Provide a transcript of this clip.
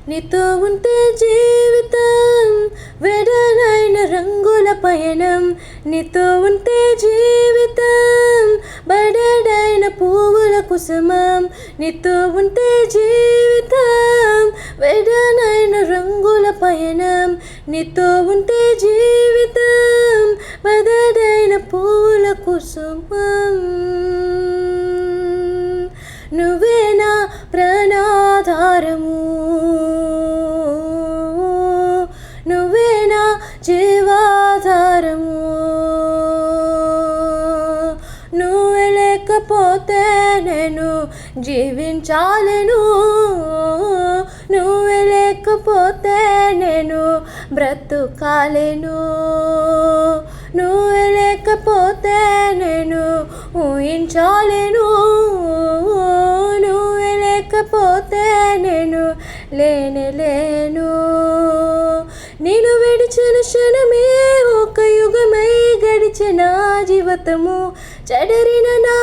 నీతో ఉంటే జీవితం వెడలైన రంగుల పయనం. నీతో ఉంటే జీవితం బడడైన పువ్వుల కుసుమం. నీతో ఉంటే జీవితం వెడలైన రంగుల పయనం. నీతో ఉంటే జీవితం బడడైన పువ్వుల కుసుమం. నువ్వే నా ప్రాణాధారము, నువ్వే నా జీవాధారము. నువ్వే లేకపోతే నేను జీవించాలను, నువ్వే లేకపోతే నేను బ్రతుకాలేను. నువ్వే లేకపోతే నేను ఊహించాలేను, నువ్వే లేకపోతే నేను లేను. నేను విడిచిన క్షణమే ఒక యుగమై గడిచిన జీవితము. చెడరిన నా